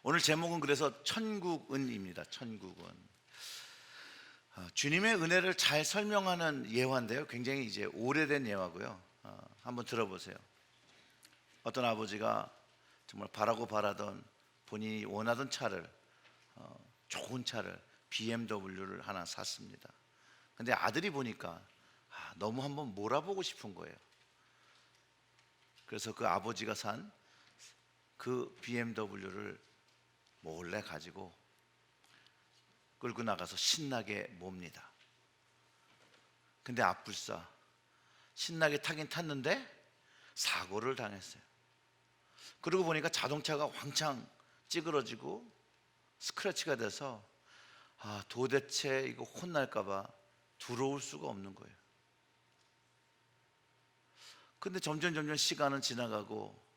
오늘 제목은 그래서 천국은입니다. 천국은. 주님의 은혜를 잘 설명하는 예화인데요. 굉장히 이제 오래된 예화고요. 한번 들어보세요. 어떤 아버지가 정말 바라고 바라던 본인이 원하던 차를 좋은 차를 BMW를 하나 샀습니다. 근데 아들이 보니까 너무 한번 몰아보고 싶은 거예요. 그래서 그 아버지가 산 그 BMW를 몰래 가지고 끌고 나가서 신나게 몹니다. 근데 앞불싸 신나게 타긴 탔는데 사고를 당했어요. 그러고 보니까 자동차가 왕창 찌그러지고 스크래치가 돼서 도대체 이거 혼날까봐 들어올 수가 없는 거예요. 근데 점점 시간은 지나가고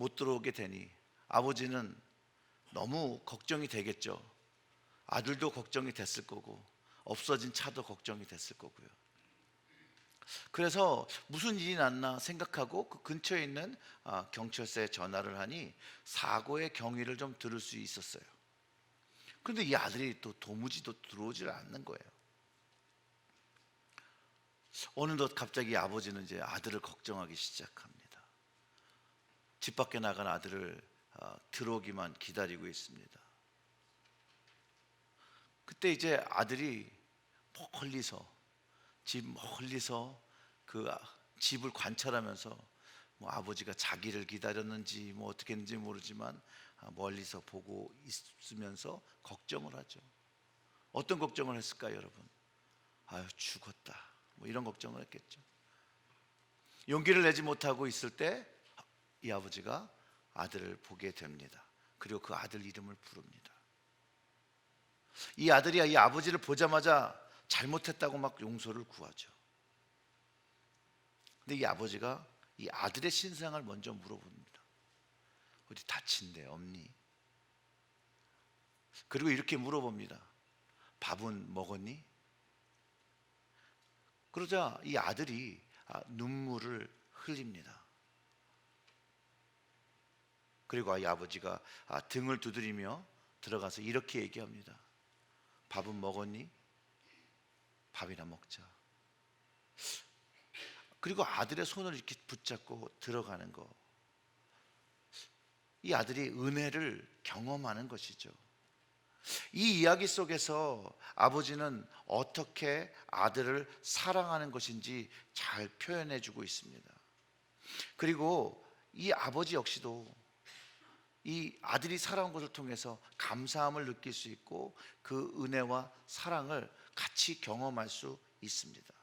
못 들어오게 되니 아버지는 너무 걱정이 되겠죠. 아들도 걱정이 됐을 거고 없어진 차도 걱정이 됐을 거고요. 그래서 무슨 일이 났나 생각하고 그 근처에 있는 경찰서에 전화를 하니 사고의 경위를 좀 들을 수 있었어요. 그런데 이 아들이 또 도무지 들어오질 않는 거예요. 어느덧 갑자기 아버지는 이제 아들을 걱정하기 시작합니다. 집 밖에 나간 아들을 들어오기만 기다리고 있습니다. 그때 이제 아들이 멀리서 그 집을 관찰하면서 뭐 아버지가 자기를 기다렸는지 뭐 어떻게 했는지 모르지만 멀리서 보고 있으면서 걱정을 하죠. 어떤 걱정을 했을까요, 여러분? 죽었다. 뭐 이런 걱정을 했겠죠. 용기를 내지 못하고 있을 때 이 아버지가 아들을 보게 됩니다. 그리고 그 아들 이름을 부릅니다. 이 아들이 이 아버지를 보자마자 잘못했다고 막 용서를 구하죠. 근데 이 아버지가 이 아들의 신상을 먼저 물어봅니다. 어디 다친 데 없니? 그리고 이렇게 물어봅니다. 밥은 먹었니? 그러자 이 아들이 눈물을 흘립니다. 그리고 이 아버지가 등을 두드리며 들어가서 이렇게 얘기합니다. 밥은 먹었니? 밥이나 먹자. 그리고 아들의 손을 이렇게 붙잡고 들어가는 거. 이 아들이 은혜를 경험하는 것이죠. 이 이야기 속에서 아버지는 어떻게 아들을 사랑하는 것인지 잘 표현해 주고 있습니다. 그리고 이 아버지 역시도 이 아들이 살아온 것을 통해서 감사함을 느낄 수 있고 그 은혜와 사랑을 같이 경험할 수 있습니다.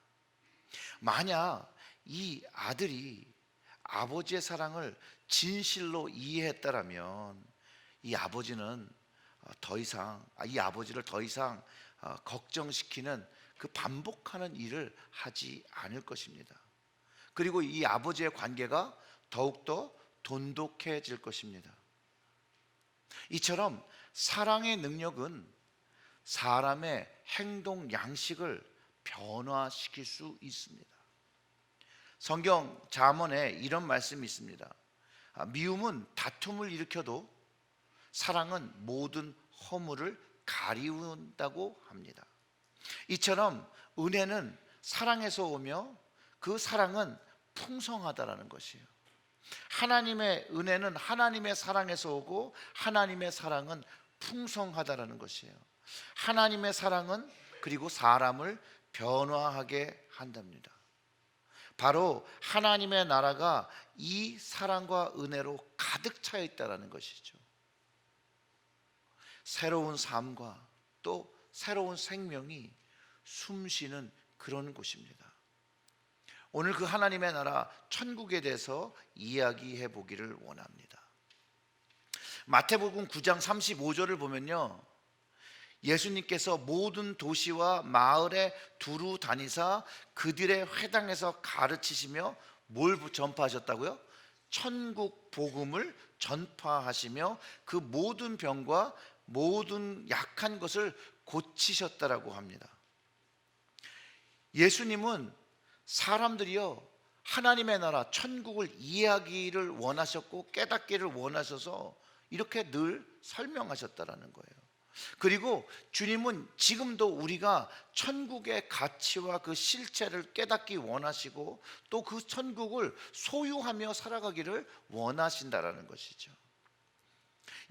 만약 이 아들이 아버지의 사랑을 진실로 이해했다라면 이 아버지는 이 아버지를 더 이상 걱정시키는 그 반복하는 일을 하지 않을 것입니다. 그리고 이 아버지의 관계가 더욱더 돈독해질 것입니다. 이처럼 사랑의 능력은 사람의 행동 양식을 변화시킬 수 있습니다. 성경 잠언에 이런 말씀이 있습니다. 미움은 다툼을 일으켜도 사랑은 모든 허물을 가리운다고 합니다. 이처럼 은혜는 사랑에서 오며 그 사랑은 풍성하다라는 것이에요. 하나님의 은혜는 하나님의 사랑에서 오고 하나님의 사랑은 풍성하다라는 것이에요. 하나님의 사랑은 그리고 사람을 변화하게 한답니다. 바로 하나님의 나라가 이 사랑과 은혜로 가득 차 있다라는 것이죠. 새로운 삶과 또 새로운 생명이 숨쉬는 그런 곳입니다. 오늘 그 하나님의 나라 천국에 대해서 이야기해 보기를 원합니다. 마태복음 9장 35절을 보면요, 예수님께서 모든 도시와 마을에 두루 다니사 그들의 회당에서 가르치시며 뭘 전파하셨다고요? 천국 복음을 전파하시며 그 모든 병과 모든 약한 것을 고치셨다라고 합니다. 예수님은 사람들이요, 하나님의 나라 천국을 이해하기를 원하셨고 깨닫기를 원하셔서 이렇게 늘 설명하셨다라는 거예요. 그리고 주님은 지금도 우리가 천국의 가치와 그 실체를 깨닫기 원하시고 또 그 천국을 소유하며 살아가기를 원하신다라는 것이죠.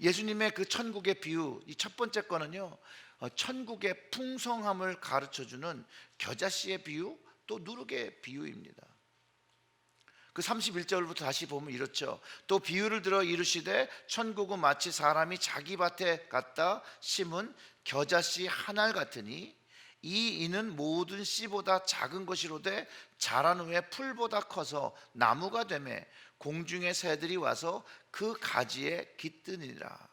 예수님의 그 천국의 비유, 이 첫 번째 거는요, 천국의 풍성함을 가르쳐주는 겨자씨의 비유, 또 누룩의 비유입니다. 그 31절부터 다시 보면 이렇죠. 또 비유를 들어 이르시되 천국은 마치 사람이 자기 밭에 갖다 심은 겨자씨 한 알 같으니 이 이는 모든 씨보다 작은 것이로되 자란 후에 풀보다 커서 나무가 되매 공중의 새들이 와서 그 가지에 깃드니라.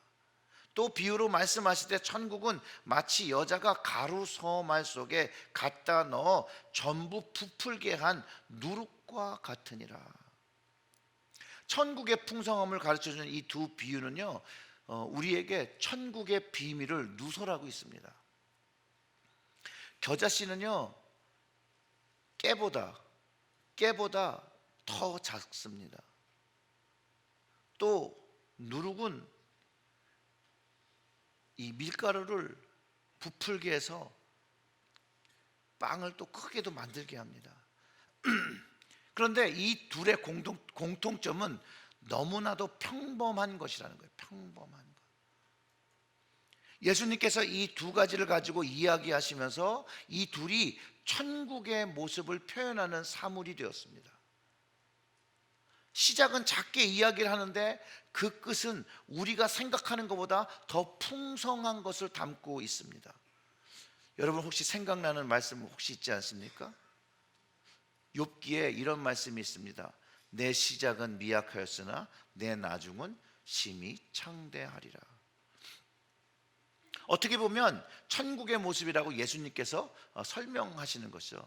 또 비유로 말씀하시되 천국은 마치 여자가 가루 서말 속에 갖다 넣어 전부 부풀게 한 누룩과 같으니라. 천국의 풍성함을 가르쳐주는 이 두 비유는요, 우리에게 천국의 비밀을 누설하고 있습니다. 겨자씨는요, 깨보다 더 작습니다. 또 누룩은 이 밀가루를 부풀게 해서 빵을 또 크게도 만들게 합니다. 그런데 이 둘의 공통점은 너무나도 평범한 것이라는 거예요. 평범한 것. 예수님께서 이 두 가지를 가지고 이야기하시면서 이 둘이 천국의 모습을 표현하는 사물이 되었습니다. 시작은 작게 이야기를 하는데 그 끝은 우리가 생각하는 것보다 더 풍성한 것을 담고 있습니다. 여러분 혹시 생각나는 말씀 혹시 있지 않습니까? 욥기에 이런 말씀이 있습니다. 내 시작은 미약하였으나 내 나중은 심히 창대하리라. 어떻게 보면 천국의 모습이라고 예수님께서 설명하시는 것이죠.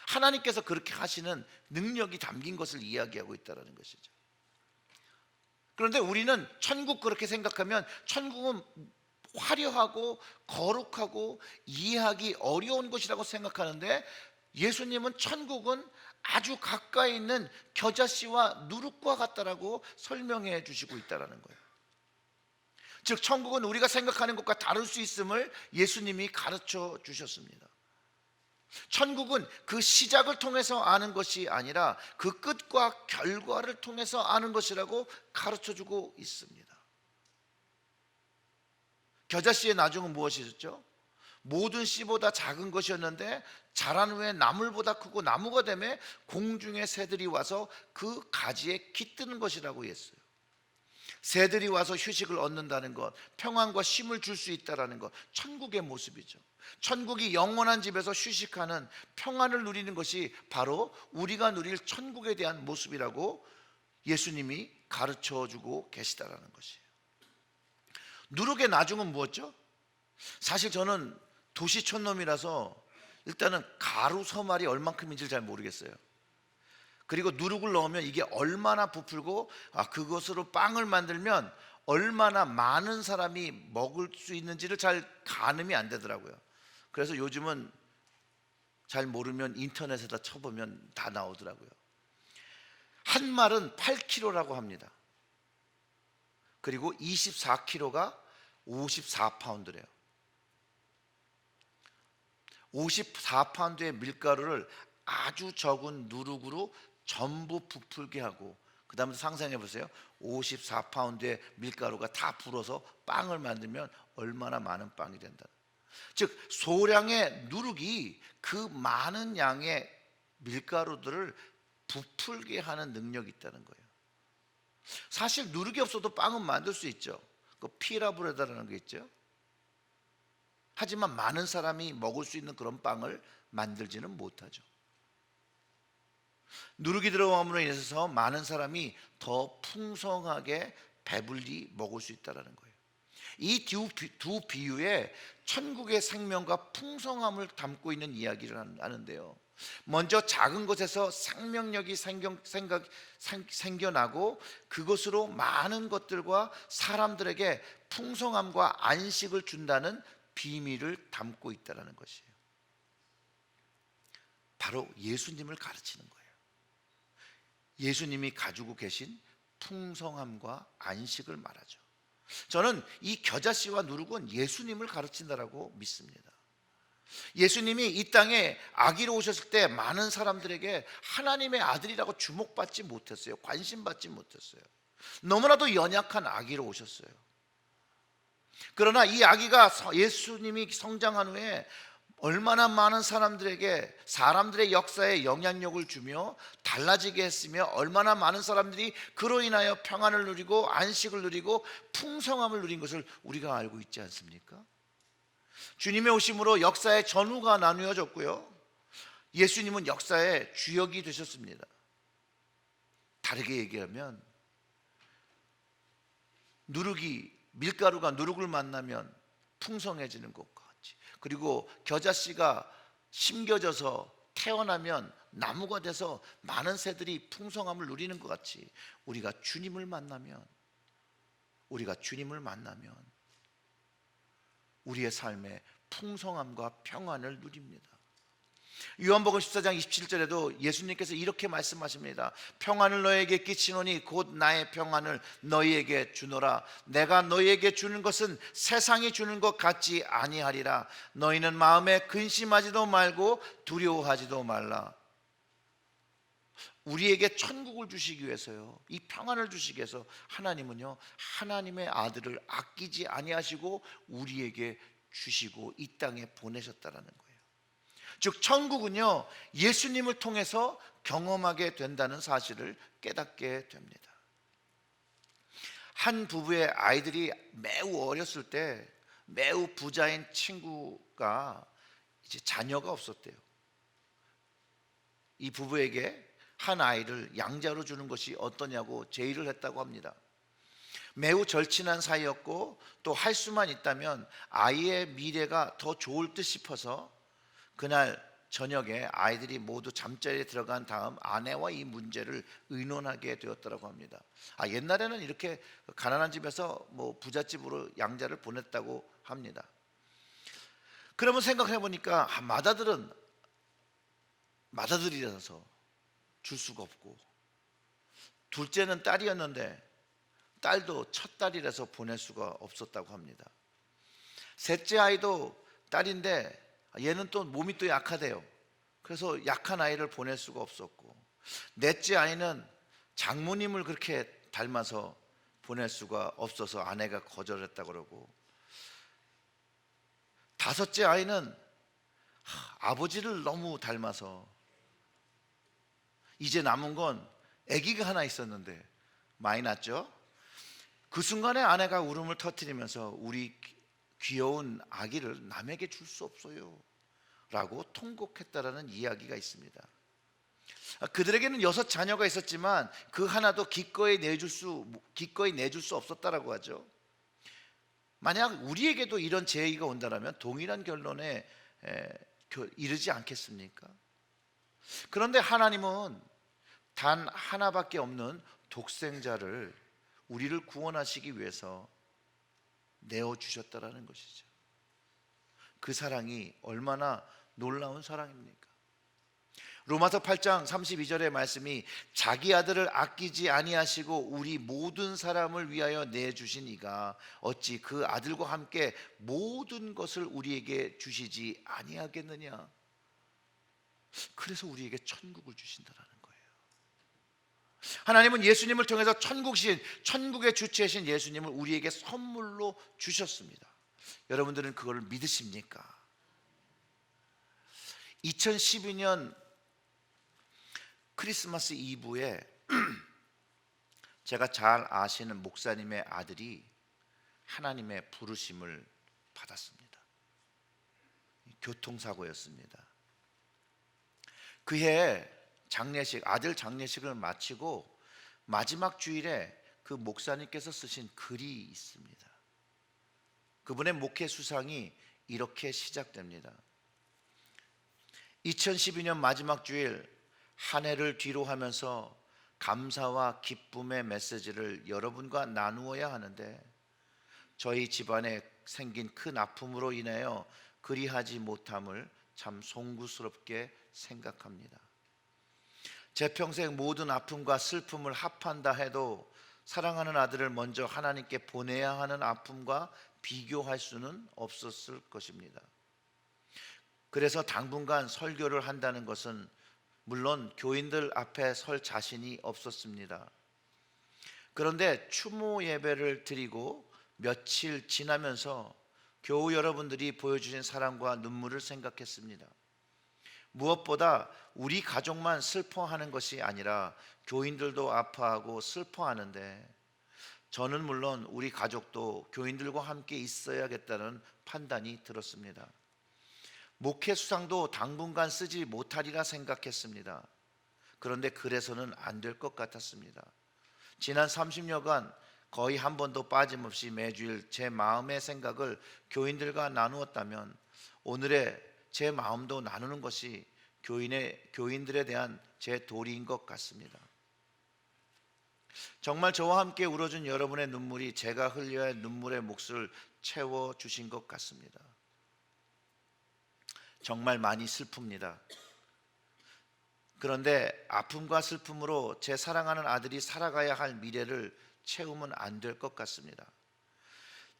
하나님께서 그렇게 하시는 능력이 담긴 것을 이야기하고 있다는 것이죠. 그런데 우리는 천국 그렇게 생각하면 천국은 화려하고 거룩하고 이해하기 어려운 것이라고 생각하는데 예수님은 천국은 아주 가까이 있는 겨자씨와 누룩과 같다라고 설명해 주시고 있다는 거예요. 즉 천국은 우리가 생각하는 것과 다를 수 있음을 예수님이 가르쳐 주셨습니다. 천국은 그 시작을 통해서 아는 것이 아니라 그 끝과 결과를 통해서 아는 것이라고 가르쳐주고 있습니다. 겨자씨의 나중은 무엇이었죠? 모든 씨보다 작은 것이었는데 자란 후에 나물보다 크고 나무가 되매 공중의 새들이 와서 그 가지에 깃드는 것이라고 했어요. 새들이 와서 휴식을 얻는다는 것, 평안과 쉼을 줄 수 있다는 것, 천국의 모습이죠. 천국이 영원한 집에서 휴식하는 평안을 누리는 것이 바로 우리가 누릴 천국에 대한 모습이라고 예수님이 가르쳐주고 계시다라는 것이에요. 누룩의 나중은 무엇죠? 사실 저는 도시촌놈이라서 일단은 가루 서말이 얼만큼인지 잘 모르겠어요. 그리고 누룩을 넣으면 이게 얼마나 부풀고 그것으로 빵을 만들면 얼마나 많은 사람이 먹을 수 있는지를 잘 가늠이 안 되더라고요. 그래서 요즘은 잘 모르면 인터넷에다 쳐보면 다 나오더라고요. 한 말은 8kg라고 합니다. 그리고 24kg가 54파운드래요. 54파운드의 밀가루를 아주 적은 누룩으로 전부 부풀게 하고 그 다음에 상상해 보세요. 54파운드의 밀가루가 다 불어서 빵을 만들면 얼마나 많은 빵이 된다. 즉 소량의 누룩이 그 많은 양의 밀가루들을 부풀게 하는 능력이 있다는 거예요. 사실 누룩이 없어도 빵은 만들 수 있죠. 그 피라브레다라는 게 있죠. 하지만 많은 사람이 먹을 수 있는 그런 빵을 만들지는 못하죠. 누룩이 들어감으로 인해서 많은 사람이 더 풍성하게 배불리 먹을 수 있다는 거예요. 이 두 비유에 천국의 생명과 풍성함을 담고 있는 이야기를 하는데요. 먼저 작은 것에서 생명력이 생겨나고 그것으로 많은 것들과 사람들에게 풍성함과 안식을 준다는 비밀을 담고 있다는 것이에요. 바로 예수님을 가르치는 거예요. 예수님이 가지고 계신 풍성함과 안식을 말하죠. 저는 이 겨자씨와 누룩은 예수님을 가르친다라고 믿습니다. 예수님이 이 땅에 아기로 오셨을 때 많은 사람들에게 하나님의 아들이라고 주목받지 못했어요. 관심받지 못했어요. 너무나도 연약한 아기로 오셨어요. 그러나 이 아기가 예수님이 성장한 후에 얼마나 많은 사람들의 역사에 영향력을 주며 달라지게 했으며, 얼마나 많은 사람들이 그로 인하여 평안을 누리고 안식을 누리고 풍성함을 누린 것을 우리가 알고 있지 않습니까? 주님의 오심으로 역사의 전후가 나누어졌고요, 예수님은 역사의 주역이 되셨습니다. 다르게 얘기하면 밀가루가 누룩을 만나면 풍성해지는 것과 같이, 그리고 겨자씨가 심겨져서 태어나면 나무가 돼서 많은 새들이 풍성함을 누리는 것 같이, 우리가 주님을 만나면 우리의 삶에 풍성함과 평안을 누립니다. 요한복음 14장 27절에도 예수님께서 이렇게 말씀하십니다. 평안을 너희에게 끼치노니 곧 나의 평안을 너희에게 주노라. 내가 너희에게 주는 것은 세상이 주는 것 같지 아니하리라. 너희는 마음에 근심하지도 말고 두려워하지도 말라. 우리에게 천국을 주시기 위해서요, 이 평안을 주시기 위해서 하나님은요, 하나님의 아들을 아끼지 아니하시고 우리에게 주시고 이 땅에 보내셨다라는 거예요. 즉 천국은요, 예수님을 통해서 경험하게 된다는 사실을 깨닫게 됩니다. 한 부부의 아이들이 매우 어렸을 때 매우 부자인 친구가 이제 자녀가 없었대요. 이 부부에게 한 아이를 양자로 주는 것이 어떠냐고 제의를 했다고 합니다. 매우 절친한 사이였고 또 할 수만 있다면 아이의 미래가 더 좋을 듯 싶어서 그날 저녁에 아이들이 모두 잠자리에 들어간 다음 아내와 이 문제를 의논하게 되었다고 합니다. 옛날에는 이렇게 가난한 집에서 부잣집으로 양자를 보냈다고 합니다. 그러면 생각해 보니까 맏아들이라서 줄 수가 없고, 둘째는 딸이었는데 딸도 첫 딸이라서 보낼 수가 없었다고 합니다. 셋째 아이도 딸인데 얘는 또 몸이 또 약하대요. 그래서 약한 아이를 보낼 수가 없었고, 넷째 아이는 장모님을 그렇게 닮아서 보낼 수가 없어서 아내가 거절했다고 그러고, 다섯째 아이는 아버지를 너무 닮아서 이제 남은 건 아기가 하나 있었는데 많이 낳았죠. 그 순간에 아내가 울음을 터뜨리면서 우리 귀여운 아기를 남에게 줄 수 없어요 라고 통곡했다라는 이야기가 있습니다. 그들에게는 6 자녀가 있었지만 그 하나도 기꺼이 내줄 수 없었다라고 하죠. 만약 우리에게도 이런 재해가 온다면 동일한 결론에 이르지 않겠습니까? 그런데 하나님은 단 하나밖에 없는 독생자를 우리를 구원하시기 위해서 내어주셨다라는 것이죠. 그 사랑이 얼마나 놀라운 사랑입니까? 로마서 8장 32절의 말씀이 자기 아들을 아끼지 아니하시고 우리 모든 사람을 위하여 내주신 이가 어찌 그 아들과 함께 모든 것을 우리에게 주시지 아니하겠느냐. 그래서 우리에게 천국을 주신다라는 거예요. 하나님은 예수님을 통해서 천국의 주체이신 예수님을 우리에게 선물로 주셨습니다. 여러분들은 그걸 믿으십니까? 2012년 크리스마스 이브에 제가 잘 아시는 목사님의 아들이 하나님의 부르심을 받았습니다. 교통사고였습니다. 그해 아들 장례식을 마치고 마지막 주일에 그 목사님께서 쓰신 글이 있습니다. 그분의 목회 수상이 이렇게 시작됩니다. 2012년 마지막 주일, 한 해를 뒤로 하면서 감사와 기쁨의 메시지를 여러분과 나누어야 하는데 저희 집안에 생긴 큰 아픔으로 인하여 그리하지 못함을 참 송구스럽게 생각합니다. 제 평생 모든 아픔과 슬픔을 합한다 해도 사랑하는 아들을 먼저 하나님께 보내야 하는 아픔과 비교할 수는 없었을 것입니다. 그래서 당분간 설교를 한다는 것은 물론 교인들 앞에 설 자신이 없었습니다. 그런데 추모 예배를 드리고 며칠 지나면서 교우 여러분들이 보여주신 사랑과 눈물을 생각했습니다. 무엇보다 우리 가족만 슬퍼하는 것이 아니라 교인들도 아파하고 슬퍼하는데, 저는 물론 우리 가족도 교인들과 함께 있어야겠다는 판단이 들었습니다. 목회 수상도 당분간 쓰지 못하리라 생각했습니다. 그런데 그래서는 안 될 것 같았습니다. 지난 30여간 거의 한 번도 빠짐없이 매주일 제 마음의 생각을 교인들과 나누었다면 오늘의 제 마음도 나누는 것이 교인들에 대한 제 도리인 것 같습니다. 정말 저와 함께 울어준 여러분의 눈물이 제가 흘려야 할 눈물의 몫을 채워주신 것 같습니다. 정말 많이 슬픕니다. 그런데 아픔과 슬픔으로 제 사랑하는 아들이 살아가야 할 미래를 채우면 안 될 것 같습니다.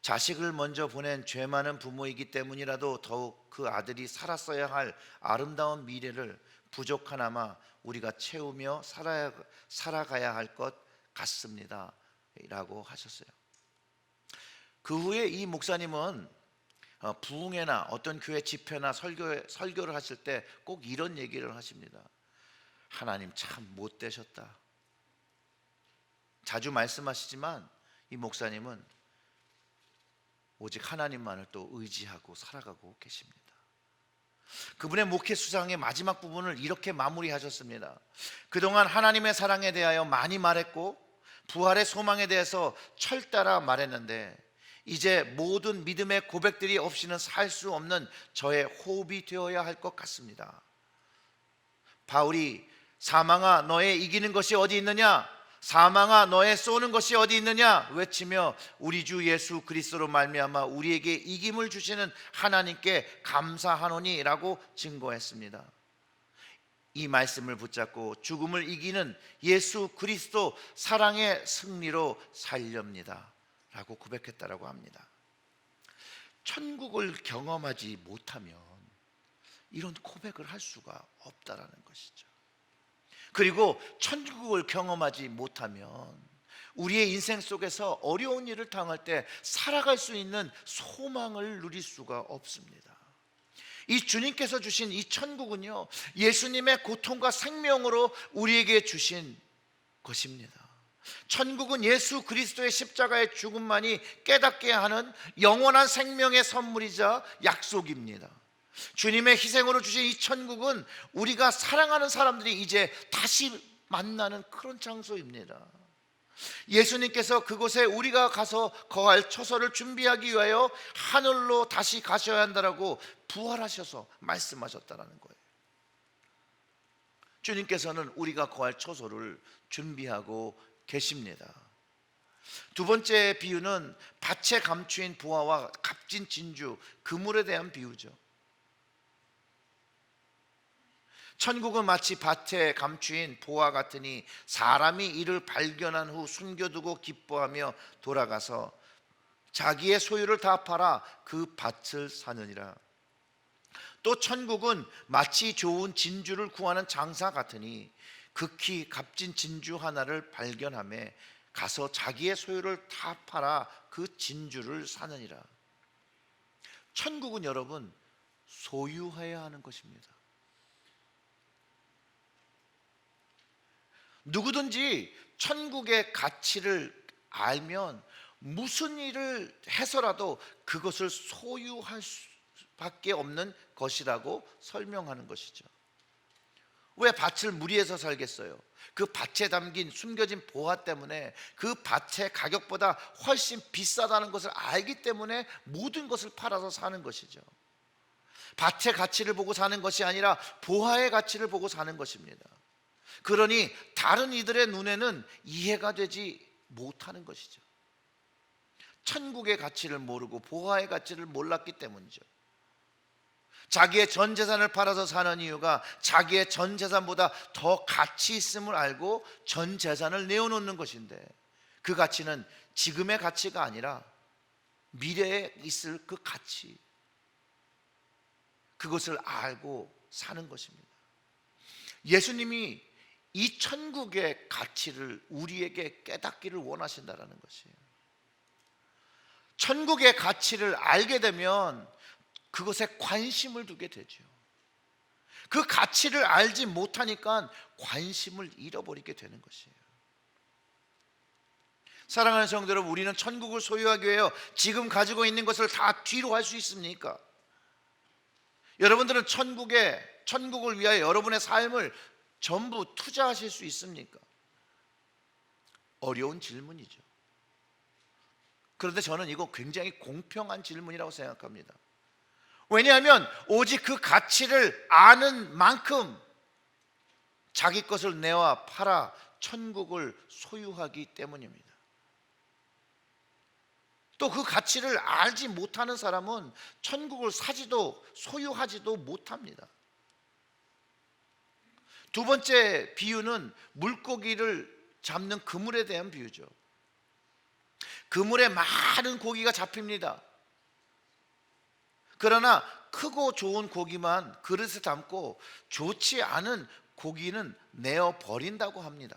자식을 먼저 보낸 죄 많은 부모이기 때문이라도 더욱 그 아들이 살았어야 할 아름다운 미래를 부족하나마 우리가 채우며 살아가야 할 것 같습니다 라고 하셨어요. 그 후에 이 목사님은 부흥회나 어떤 교회 집회나 설교를 하실 때 꼭 이런 얘기를 하십니다. 하나님 참 못되셨다. 자주 말씀하시지만 이 목사님은 오직 하나님만을 또 의지하고 살아가고 계십니다. 그분의 목회 수상의 마지막 부분을 이렇게 마무리하셨습니다. 그동안 하나님의 사랑에 대하여 많이 말했고 부활의 소망에 대해서 철따라 말했는데 이제 모든 믿음의 고백들이 없이는 살 수 없는 저의 호흡이 되어야 할 것 같습니다. 바울이 사망아 너의 이기는 것이 어디 있느냐, 사망아 너의 쏘는 것이 어디 있느냐 외치며 우리 주 예수 그리스도로 말미암아 우리에게 이김을 주시는 하나님께 감사하노니 라고 증거했습니다. 이 말씀을 붙잡고 죽음을 이기는 예수 그리스도 사랑의 승리로 살렵니다 라고 고백했다라고 합니다. 천국을 경험하지 못하면 이런 고백을 할 수가 없다라는 것이죠. 그리고 천국을 경험하지 못하면 우리의 인생 속에서 어려운 일을 당할 때 살아갈 수 있는 소망을 누릴 수가 없습니다. 이 주님께서 주신 이 천국은요, 예수님의 고통과 생명으로 우리에게 주신 것입니다. 천국은 예수 그리스도의 십자가의 죽음만이 깨닫게 하는 영원한 생명의 선물이자 약속입니다. 주님의 희생으로 주신 이 천국은 우리가 사랑하는 사람들이 이제 다시 만나는 그런 장소입니다. 예수님께서 그곳에 우리가 가서 거할 처소를 준비하기 위하여 하늘로 다시 가셔야 한다라고 부활하셔서 말씀하셨다는 거예요. 주님께서는 우리가 거할 처소를 준비하고 계십니다. 두 번째 비유는 밭에 감추인 보화와 값진 진주, 그물에 대한 비유죠. 천국은 마치 밭에 감추인 보화 같으니 사람이 이를 발견한 후 숨겨두고 기뻐하며 돌아가서 자기의 소유를 다 팔아 그 밭을 사느니라. 또 천국은 마치 좋은 진주를 구하는 장사 같으니 극히 값진 진주 하나를 발견하며 가서 자기의 소유를 다 팔아 그 진주를 사느니라. 천국은 여러분 소유해야 하는 것입니다. 누구든지 천국의 가치를 알면 무슨 일을 해서라도 그것을 소유할 수밖에 없는 것이라고 설명하는 것이죠. 왜 밭을 무리해서 살겠어요? 그 밭에 담긴 숨겨진 보화 때문에 그 밭의 가격보다 훨씬 비싸다는 것을 알기 때문에 모든 것을 팔아서 사는 것이죠. 밭의 가치를 보고 사는 것이 아니라 보화의 가치를 보고 사는 것입니다. 그러니 다른 이들의 눈에는 이해가 되지 못하는 것이죠. 천국의 가치를 모르고 보화의 가치를 몰랐기 때문이죠. 자기의 전 재산을 팔아서 사는 이유가 자기의 전 재산보다 더 가치 있음을 알고 전 재산을 내어놓는 것인데, 그 가치는 지금의 가치가 아니라 미래에 있을 그 가치, 그것을 알고 사는 것입니다. 예수님이 이 천국의 가치를 우리에게 깨닫기를 원하신다라는 것이에요. 천국의 가치를 알게 되면 그것에 관심을 두게 되죠. 그 가치를 알지 못하니까 관심을 잃어버리게 되는 것이에요. 사랑하는 성도 여러분, 우리는 천국을 소유하기 위해 지금 가지고 있는 것을 다 뒤로 할 수 있습니까? 여러분들은 천국을 위하여 여러분의 삶을 전부 투자하실 수 있습니까? 어려운 질문이죠. 그런데 저는 이거 굉장히 공평한 질문이라고 생각합니다. 왜냐하면 오직 그 가치를 아는 만큼 자기 것을 내와 팔아 천국을 소유하기 때문입니다. 또 그 가치를 알지 못하는 사람은 천국을 사지도 소유하지도 못합니다. 두 번째 비유는 물고기를 잡는 그물에 대한 비유죠. 그물에 많은 고기가 잡힙니다. 그러나 크고 좋은 고기만 그릇에 담고 좋지 않은 고기는 내어 버린다고 합니다.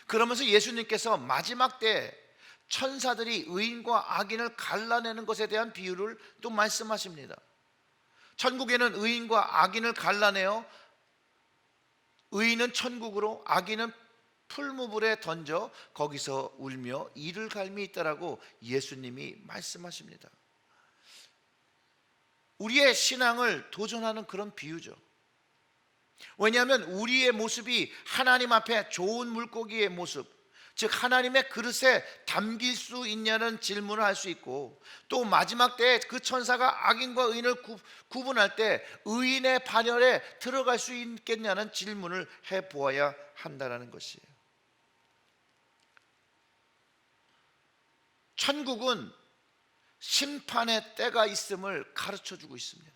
그러면서 예수님께서 마지막 때 천사들이 의인과 악인을 갈라내는 것에 대한 비유를 또 말씀하십니다. 천국에는 의인과 악인을 갈라내어 의인은 천국으로, 악인은 풀무불에 던져 거기서 울며 이를 갈미 있다라고 예수님이 말씀하십니다. 우리의 신앙을 도전하는 그런 비유죠. 왜냐하면 우리의 모습이 하나님 앞에 좋은 물고기의 모습, 즉 하나님의 그릇에 담길 수 있냐는 질문을 할 수 있고, 또 마지막 때에 그 천사가 악인과 의인을 구분할 때 의인의 반열에 들어갈 수 있겠냐는 질문을 해보아야 한다는 것이에요. 천국은 심판의 때가 있음을 가르쳐주고 있습니다.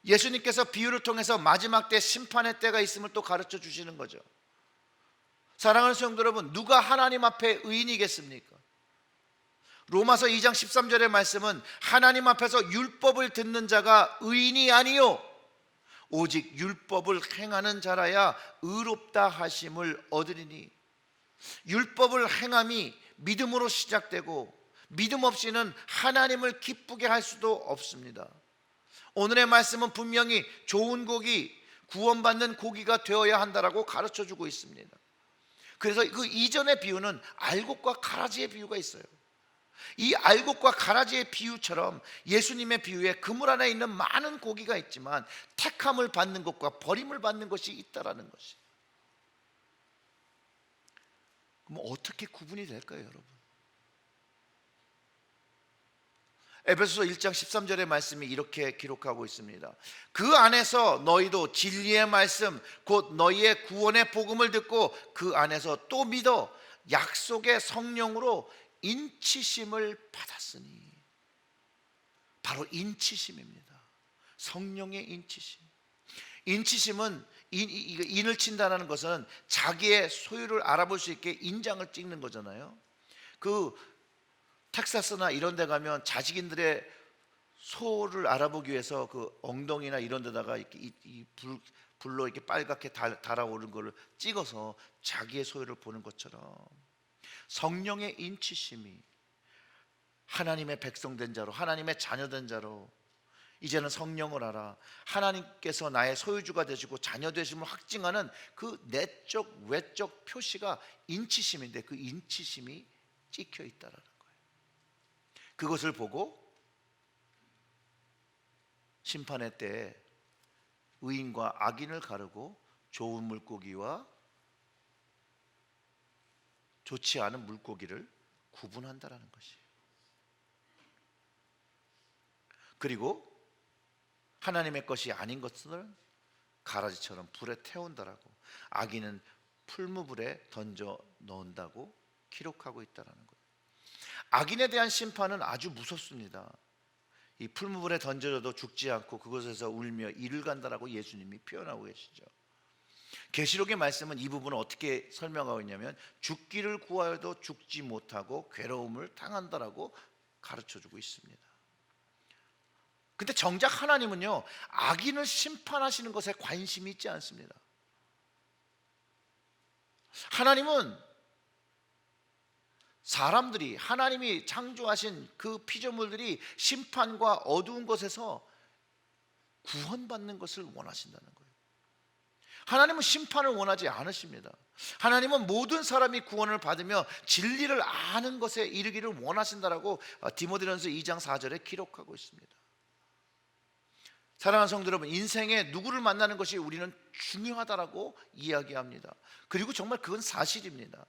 예수님께서 비유를 통해서 마지막 때 심판의 때가 있음을 또 가르쳐 주시는 거죠. 사랑하는 성도 여러분, 누가 하나님 앞에 의인이겠습니까? 로마서 2장 13절의 말씀은 하나님 앞에서 율법을 듣는 자가 의인이 아니요 오직 율법을 행하는 자라야 의롭다 하심을 얻으리니, 율법을 행함이 믿음으로 시작되고 믿음 없이는 하나님을 기쁘게 할 수도 없습니다. 오늘의 말씀은 분명히 좋은 고기, 구원받는 고기가 되어야 한다라고 가르쳐주고 있습니다. 그래서 그 이전의 비유는 알곡과 가라지의 비유가 있어요. 이 알곡과 가라지의 비유처럼 예수님의 비유에 그물 안에 있는 많은 고기가 있지만 택함을 받는 것과 버림을 받는 것이 있다라는 것이. 그럼 어떻게 구분이 될까요, 여러분? 에베소서 1장 13절의 말씀이 이렇게 기록하고 있습니다. 그 안에서 너희도 진리의 말씀 곧 너희의 구원의 복음을 듣고 그 안에서 또 믿어 약속의 성령으로 인치심을 받았으니. 바로 인치심입니다. 성령의 인치심. 인치심은 인을 친다는 것은 자기의 소유를 알아볼 수 있게 인장을 찍는 거잖아요. 그 텍사스나 이런 데 가면 자식인들의 소를 알아보기 위해서 그 엉덩이나 이런 데다가 이렇게 불로 이렇게 빨갛게 달아오른 거를 찍어서 자기의 소유를 보는 것처럼 성령의 인치심이 하나님의 백성된 자로, 하나님의 자녀된 자로 이제는 성령을 알아 하나님께서 나의 소유주가 되시고 자녀 되심을 확증하는 그 내적 외적 표시가 인치심인데, 그 인치심이 찍혀 있다라는 거예요. 그것을 보고 심판의 때에 의인과 악인을 가르고 좋은 물고기와 좋지 않은 물고기를 구분한다라는 것이에요. 그리고 하나님의 것이 아닌 것을 가라지처럼 불에 태운다라고, 악인은 풀무불에 던져 넣는다고 기록하고 있다라는 거예요. 악인에 대한 심판은 아주 무섭습니다. 이 풀무불에 던져져도 죽지 않고 그곳에서 울며 이를 간다라고 예수님이 표현하고 계시죠. 계시록의 말씀은 이 부분을 어떻게 설명하고 있냐면 죽기를 구하여도 죽지 못하고 괴로움을 당한다라고 가르쳐주고 있습니다. 근데 정작 하나님은요, 악인을 심판하시는 것에 관심이 있지 않습니다. 하나님은 사람들이, 하나님이 창조하신 그 피조물들이 심판과 어두운 것에서 구원받는 것을 원하신다는 거예요. 하나님은 심판을 원하지 않으십니다. 하나님은 모든 사람이 구원을 받으며 진리를 아는 것에 이르기를 원하신다라고 디모데전서 2장 4절에 기록하고 있습니다. 사랑하는 성도 여러분, 인생에 누구를 만나는 것이 우리는 중요하다라고 이야기합니다. 그리고 정말 그건 사실입니다.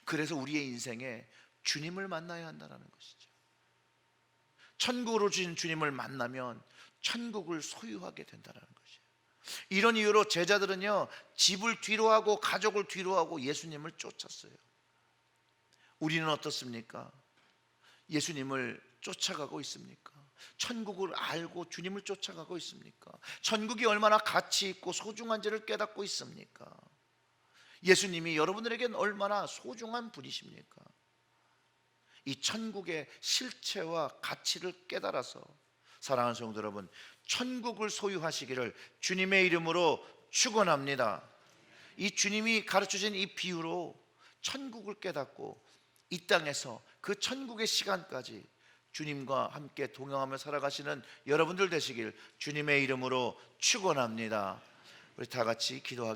그래서 우리의 인생에 주님을 만나야 한다는 것이죠. 천국으로 주신 주님을 만나면 천국을 소유하게 된다는 것이에요. 이런 이유로 제자들은요, 집을 뒤로하고 가족을 뒤로하고 예수님을 쫓았어요. 우리는 어떻습니까? 예수님을 쫓아가고 있습니까? 천국을 알고 주님을 쫓아가고 있습니까? 천국이 얼마나 가치 있고 소중한지를 깨닫고 있습니까? 예수님이 여러분들에겐 얼마나 소중한 분이십니까? 이 천국의 실체와 가치를 깨달아서 사랑하는 성도 여러분, 천국을 소유하시기를 주님의 이름으로 축원합니다. 이 주님이 가르쳐준 이 비유로 천국을 깨닫고 이 땅에서 그 천국의 시간까지 주님과 함께 동행하며 살아가시는 여러분들 되시길 주님의 이름으로 축원합니다. 우리 다 같이 기도하겠습니다.